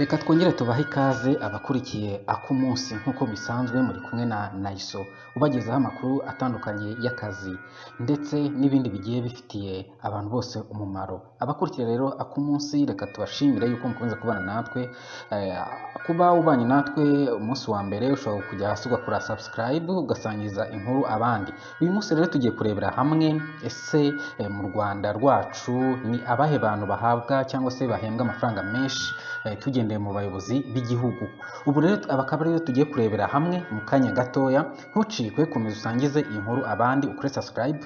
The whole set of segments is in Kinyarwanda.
Reka twongere tubahe ikaze abakurikiye akumunsi nk'uko bisanzwe muri kumwe na Naiso ubagezaho amakuru atandukanye y'akazi ndetse n'ibindi bigiye bifitiye abantu bose umumaro. Abakurikiye rero akumunsi reka tubashimire yuko mukomeza kubana natwe, kuba ubanye natwe umunsi wa mbere ushobora kujya hasi ugakora subscribe ugasangiza inkuru abandi. Uyu munsi rero tugiye kurebera hamwe ese mu Rwanda rwacu ni abahe bantu bahabwa cyangwa se bahembwa amafaranga menshi tugendeye mu bayobozi b'igihugu. Ubu rero abakaba rero tugiye kurebera hamwe mu kanya gatoya, ntucikwe komeza usangize iyi nkuru abandi ukore subscribe.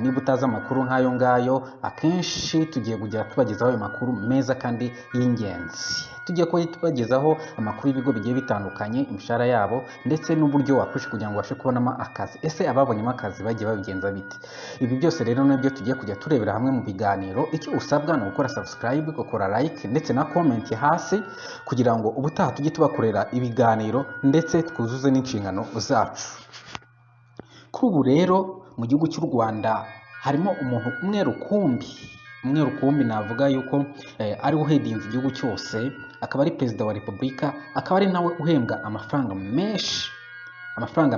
Niba utazi amakuru nk'ayo ngayo, akenshi tugiye kujya tubagezaho ayo makuru meza kandi y'ingenzi. Tugiye kuba tubagezaho amakuru y'ibigo bigiye bitandukanye, imishahara yabo ndetse n'uburyo wakoresha kugira ngo ubashe kubonamo akazi. Ese ababonyemo akazi bagiye babigenza bite? Ibi byose rero nibyo tugiye kujya turebera hamwe mu biganiro. Icyo usabwa ni ugukora subscribe, gukora like ndetse na comment hasi kugira ngo ubutaha tujye tubakorera ibiganiro ndetse twuzuze n'inshingano zacu. Kuri ubu rero mu gihugu cy'u Rwanda harimo umuntu umwe rukumbi navuga yuko ari uhedinze igihugu cyose, akaba ari perezida wa repubulika, akaba ari nawe uhembwa amafaranga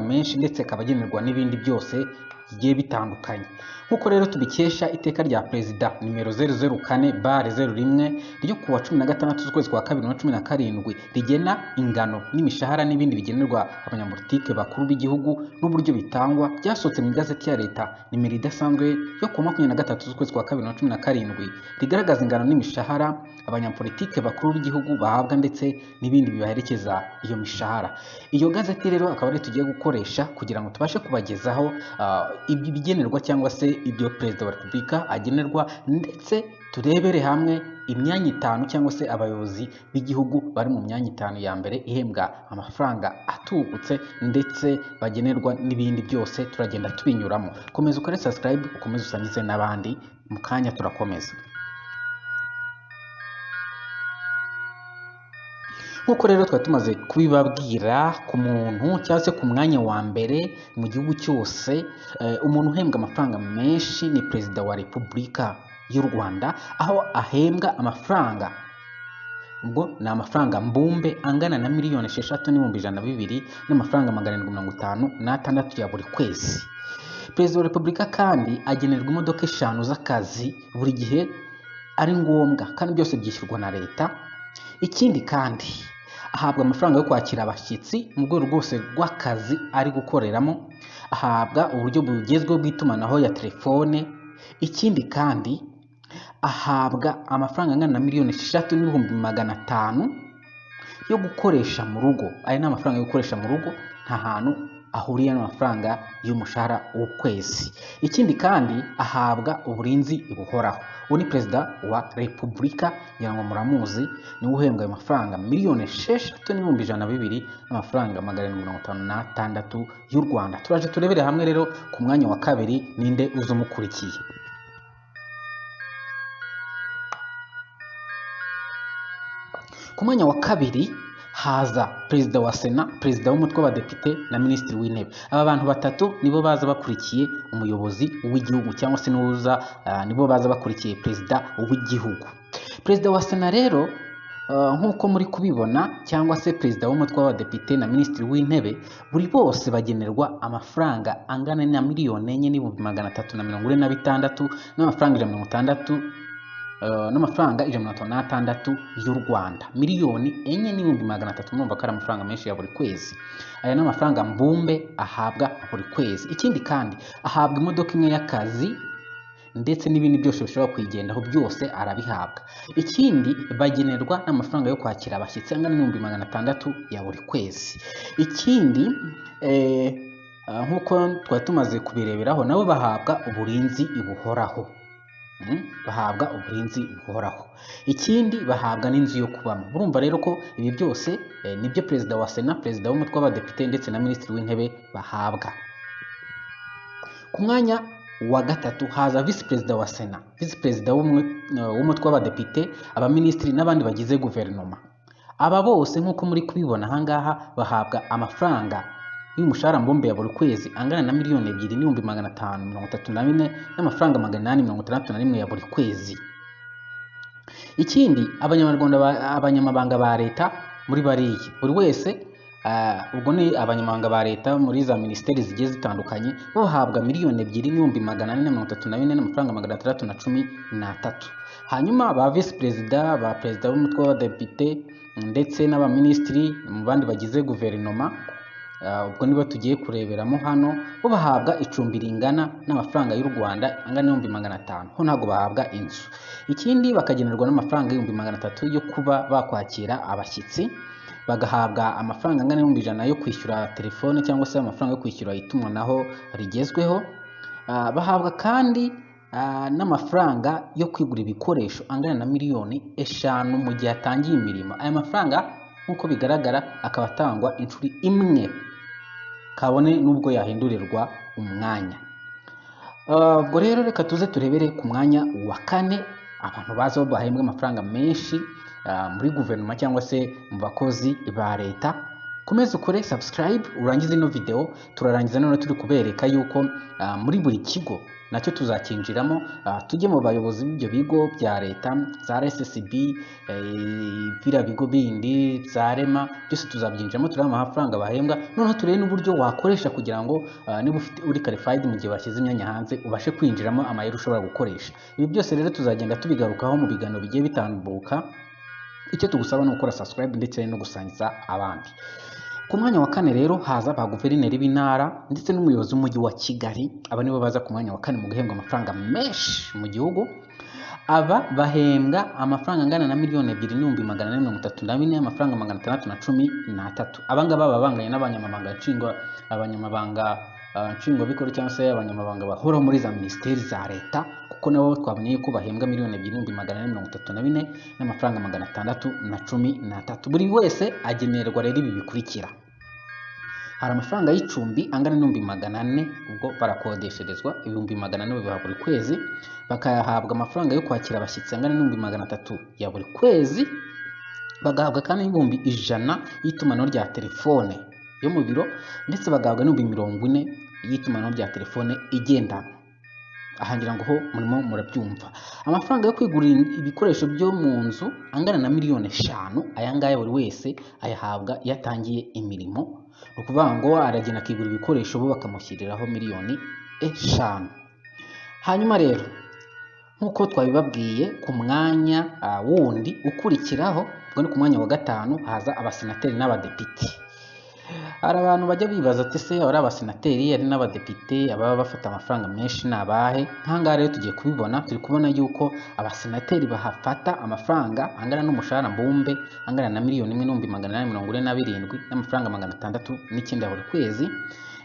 menshi ndetse akaba agenerwa n'ibindi byose bigiye bitandukanye. Nk'uko rero tubikesha iteka rya perezida nimero 004/01 ryo kuwa 16 z'ukwezi kwa 2017 rigena ingano n'imishahara n'ibindi bigenerwa abanyapolitike bakuru b'igihugu n'uburyo bitangwa, byasohotse mu igazeti ya leta nimero idasanzwe yo kuwa 23 z'ukwezi kwa 2017 rigaragaza ingano n'imishahara abanyapolitike bakuru b'igihugu bahabwa ndetse n'ibindi bibaherekeza iyo mishahara. Iyo gazeti rero akaba ari tugiye gukoresha kugira ngo tubashe kubagezaho ibigenerwa cyangwa se ibyo perezida wa repubulika agenerwa, ndetse turebere hamwe imyanya 5 cyangwa se abayobozi b'igihugu bari mu myanya 5 ya mbere ihembwa amafaranga atubutse ndetse bagenerwa n'ibindi byose turagenda tubinyuramo. Komeza ukore subscribe, ukomeze usangize n'abandi, mu kanya turakomeza. Nk'uko rero twari tumaze kubibabwira, ku muntu cyangwa se ku mwanya wa mbere mu gihugu cyose umuntu uhembwa amafaranga menshi ni perezida wa repubulika y'u Rwanda, aho ahembwa amafaranga, ubwo ni amafaranga mbumbe angana na miliyoni 6,102 n'amafaranga 756 ya buri kwezi. Perezida wa repubulika kandi agenerwa imodoka 5 z'akazi buri gihe ari ngombwa, kandi byose byishyurwa na leta. Ikindi kandi ahabwa amafaranga yo kwakira abashyitsi mu rwego rwose rw'akazi ari gukoreramo, ahabwa uburyo bugezweho bw'itumanaho ya telefone. Ikindi kandi ahabwa amafaranga angana na miliyoni 6,500 yo gukoresha mu rugo. Aya ni amafaranga yo gukoresha mu rugo, nta hantu ahuriye n'amafaranga y'umushahara w'ukwezi. Ikindi kandi ahabwa uburinzi buhoraho. Uwo ni perezida wa repubulika, ngira ngo muramuzi, niwe uhembwa ayo mafaranga miliyoni 6,102 n'amafaranga 756 y'u Rwanda. Turaje turebere hamwe rero ku mwanya wa kabiri ninde uzumukurikiye. Ku mwanya wa kabiri haza perezida wa sena, perezida w'umutwe w'abadepite na minisitiri w'intebe. Aba bantu batatu nibo baza bakurikiye umuyobozi w'igihugu cyangwa se nibo baza bakurikiye perezida w'igihugu. Perezida wa sena rero nk'uko muri kubibona, cyangwa se perezida w'umutwe w'abadepite na minisitiri w'intebe, buri bose bagenerwa amafaranga angana na miliyoni 4,346 n'amafaranga 166 y'u Rwanda. Miliyoni 4,300, mwumva ko ari amafaranga menshi ya buri kwezi. Aya ni amafaranga mbumbe ahabwa buri kwezi. Ikindi kandi ahabwa imodoka imwe y'akazi ndetse n'ibindi byose bishobora kwigendaho, byose arabihabwa. Ikindi bagenerwa n'amafaranga yo kwakira abashyitsi angana n'600 ya buri kwezi. Ikindi nk'uko twari tumaze kubireberaho, nabo bahabwa uburinzi buhoraho. Ikindi bahabwa n'inzu yo kubamo. Urumva rero ko ibi byose nibyo perezida wa sena, perezida w'umutwe w'abadepite ndetse na minisitiri w'intebe bahabwa. Ku mwanya wa gatatu haza visi perezida wa sena, visi perezida w'umutwe w'abadepite, abaminisitiri n'abandi bagize guverinoma. Aba bose nk'uko muri kubibona ahangaha bahabwa amafaranga y'umushahara mbumbe ya buri kwezi angana na miliyoni 2,534 n'amafaranga 861 ya buri kwezi. ikindi abanyamabanga ba leta muri bariya buri wese ubwo ni abanyamabanga ba leta muri za minisiteri zigiye zitandukanye bo bahabwa miliyoni 2,434 n'amafaranga 613. hanyuma ba visi perezida, ba perezida b'umutwe w'abadepite ndetse n'abaminisitiri mu bandi bagize guverinoma, ubwo nibo tugiye kureberamo hano, bo bahabwa icumbi ringana n'amafaranga y'u Rwanda angana n'500,000, ho ntabwo bahabwa inzu. ikindi bakagenerwa n'amafaranga 300,000 yo kuba bakwakira abashyitsi, bagahabwa amafaranga angana n'100,000 yo kwishyura telefone cyangwa se amafaranga yo kwishyura itumanaho rigezweho. Bahabwa kandi n'amafaranga yo kwigura ibikoresho angana na miliyoni 5 mu gihe atangiye imirimo. aya mafaranga nk'uko bigaragara akaba atangwa inshuro imwe, kabone n'ubwo yahindurirwa umwanya. Ubwo rero reka tuze turebere ku mwanya wa 4 abantu baza bahembwa amafaranga menshi muri guverinoma cyangwa se mu bakozi ba leta. Komeza ukore subscribe urangize ino video, turarangiza none turi kubereka yuko muri buri kigo nacyo tuzakinjiramo, tujye mu bayobozi b'ibyo bigo bya leta za RSSB, biriya bigo bindi za REMA, byose tuzabyinjiramo turebe amafaranga bahembwa, noneho turebe n'uburyo wakoresha kugira ngo niba uri qualified mu gihe bashyize imyanya hanze ubashe kwinjiramo amayeri ushobora gukoresha. Ibi byose rero tuzagenda tubigarukaho mu biganiro bigiye bitambuka. Icyo tugusaba ni ukora subscribe ndetse no gusangiza abandi. Ku mwanya wa 4 rero haza ba guverineri b'intara ndetse n'umuyobozi w'umujyi wa Kigali. Aba nibo baza ku mwanya wa 4 mu guhembwa amafaranga menshi mu gihugu. Aba bahembwa amafaranga angana na miliyoni 2,434 amafaranga 613. Abangaba babanganye n'abanyamabanga nshingwabikorwa cyangwa se abanyamabanga bahora muri za minisiteri za leta, kuko nabo twabonye yuko bahembwa miliyoni 2,434 n'amafaranga 613. Buri wese agenerwa rero ibi bikurikira: hari amafaranga y'icumbi angana n'400,000, ubwo barakodesherezwa 400,000 bibaha buri kwezi. Bakayahabwa amafaranga yo kwakira abashyitsi angana n'300,000 ya buri kwezi. Bagahabwa kandi 100,000 y'itumanaho rya telefone yo mu biro, ndetse bagahabwa 40,000 y'itumanaho rya telefone igendanwa. Aha ngira ngo ho murimo murabyumva. Amafaranga yo kwigurira ibikoresho byo mu nzu angana na miliyoni 5, aya ngaya buri wese ayahabwa yatangiye imirimo. Ni ukuvuga ngo aragenda akigura ibikoresho bo bakamushyiriraho miliyoni 5. hanyuma rero nk'uko twabibabwiye, ku mwanya wundi ukurikiraho, ubwo ni ku mwanya wa 5, haza abasenateri n'abadepite. Hari abantu bajya bibaza ati se ari abasenateri ari n'abadepite ababa bafata amafaranga menshi ni abahe? Nk'ahangaha rero tugiye kubibona, turi kubona yuko abasenateri bahafata amafaranga angana n'umushahara mbumbe angana na miliyoni 1,847 n'amafaranga 609 buri kwezi.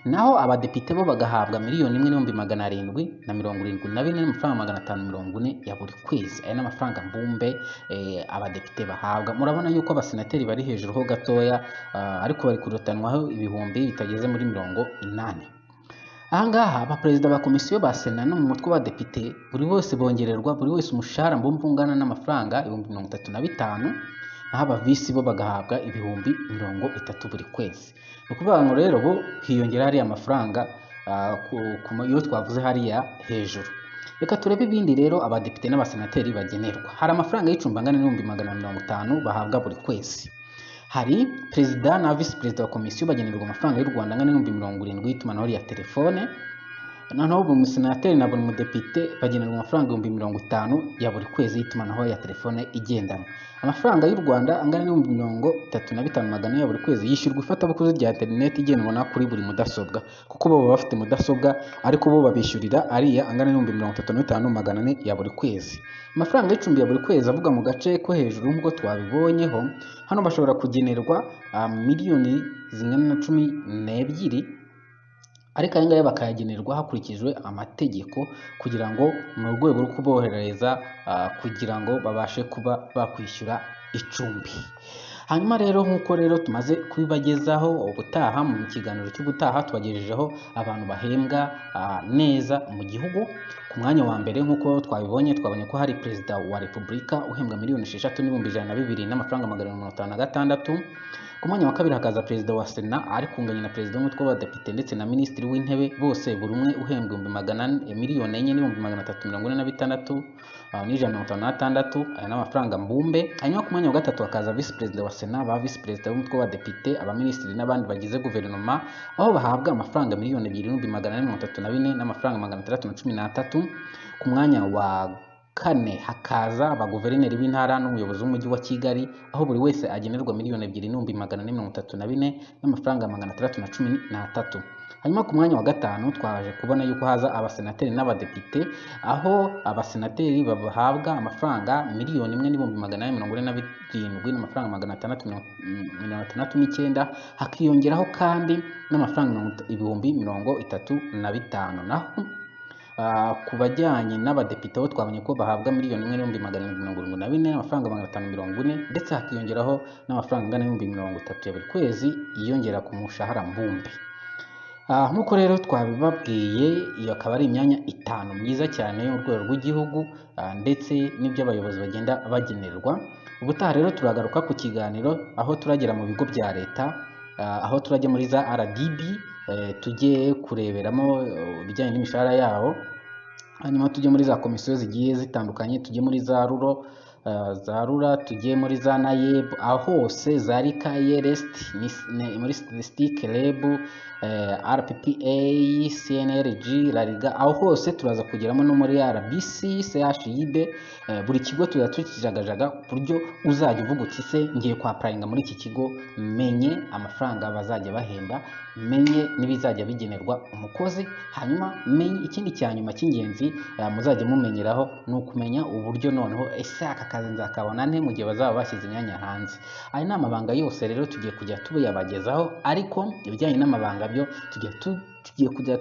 Naho abadepite bo bagahabwa miliyoni 1,772 n'amafaranga 540 ya buri kwezi. Aya ni amafaranga mbumbe abadepite bahabwa. Murabona yuko abasenateri bari hejuru ho gatoya, ariko bari kurutanwaho ibihumbi bitageze muri 80. Ahangaha abaperezida ba komisiyo ba sena no mu mutwe w'abadepite buri wese bongererwa buri wese umushahara mbumbe ungana n'amafaranga 35,000, naho abavisi bo bagahabwa ibihumbi 30 buri kwezi. Ni ukuvuga ngo rero bo hiyongera hariya amafaranga iyo twavuze hariya hejuru. Reka turebe ibindi rero abadepite n'abasenateri bagenerwa. Hari amafaranga y'icumbi angana n'1,150 bahabwa buri kwezi. Hari perezida na visi perezida wa komisiyo bagenerwa amafaranga y'u Rwanda angana n'70,000 y'itumanaho rya telefone. Noneho buri musenateri na buri mudepite bagenerwa amafaranga 50,000 ya buri kwezi y'itumanaho ya telefone igendanwa. Amafaranga y'u Rwanda angana n'35,500 ya buri kwezi yishyurwa ifatabuguzi rya internet igendanwa kuri buri mudasobwa, kuko bo baba bafite mudasobwa, ariko bo babishyurira ariya angana n'35,400 ya buri kwezi. Amafaranga y'icumbi ya buri kwezi avuga mu gace ko hejuru nk'uko twabibonyeho, hano bashobora kugenerwa miliyoni zingana na 12, ariko aya ngaya bakayagenerwa hakurikijwe amategeko kugira ngo mu rwego rwo kuboherereza kugira ngo babashe kuba bakwishyura icumbi. Hanyuma rero nk'uko rero tumaze kubibagezaho ubutaha, mu kiganiro cy'ubutaha tubagejejeho abantu bahembwa neza mu gihugu. Ku mwanya wa mbere nk'uko twabibonye, twabonye ko hari perezida wa repubulika uhembwa miliyoni 6,102 n'amafaranga 556. Ku mwanya wa kabiri hakaza perezida wa sena ari kunganya na perezida w'umutwe w'abadepite ndetse na minisitiri w'intebe, bose buri umwe uhembwa miliyoni 4,346. n'N156, aya n'amafaranga mbumbe. Hanyuma ku mwanya wa gatatu hakaza visi perezida wa sena, ba visi perezida b'umutwe wa depite, abaminisitiri n'abandi bagize guverinoma, aho bahabwa amafaranga miliyoni 2,434 n'amafaranga 613. Ku mwanya wa kane hakaza abaguverineri b'intara n'umuyobozi w'umujyi wa Kigali, aho buri wese agenerwa miliyoni 2,434 n'amafaranga 613. Hanyuma ku mwanya wa gatanu twaje kubona yuko haza abasenateri n'abadepite, aho abasenateri bahabwa amafaranga miliyoni 1,847 n'amafaranga 669, hakiyongeraho kandi n'amafaranga 35,000. Naho ku bajyanye n'abadepite bo twabonye ko bahabwa miliyoni 1,774 n'amafaranga 540, ndetse hakiyongeraho n'amafaranga angana n'ibihumbi 30 ya buri kwezi yiyongera ku mushahara mbumbe. Nk'uko rero twabibabwiye, iyo akaba ari imyanya 5 myiza cyane yo mu rwego rw'igihugu, ndetse n'ibyo abayobozi bagenda bagenerwa. Ubutaha rero turagaruka ku kiganiro aho turagera mu bigo bya leta, aho turajya muri za RDB, tujye kureberamo ibijyanye n'imishahara yabo. Hanyuma tujye muri za komisiyo zigiye zitandukanye, tujye muri za RURA, tujye muri za NAYEB, aho hose za RICA, REST, muri statistique, REB, RPPA, CNLG, LARIGA, aho hose turaza kugeramo no muri RBC, CHIB. Buri kigo tuza tukijagajaga ku buryo uzajya uvuga uti se ngiye kwa prayinga muri iki kigo, menye amafaranga bazajya bahemba, menye n'ibizajya bigenerwa umukozi. Hanyuma menye ikindi cya nyuma cy'ingenzi muzajya mumenyeraho, ni ukumenya uburyo noneho ese aka kazi nzakabona nte mu gihe bazaba bashyize imyanya hanze. Aya ni amabanga yose rero tugiye kujya tuyabagezaho, ariko ibijyanye n'amabanga byo tugiye kujya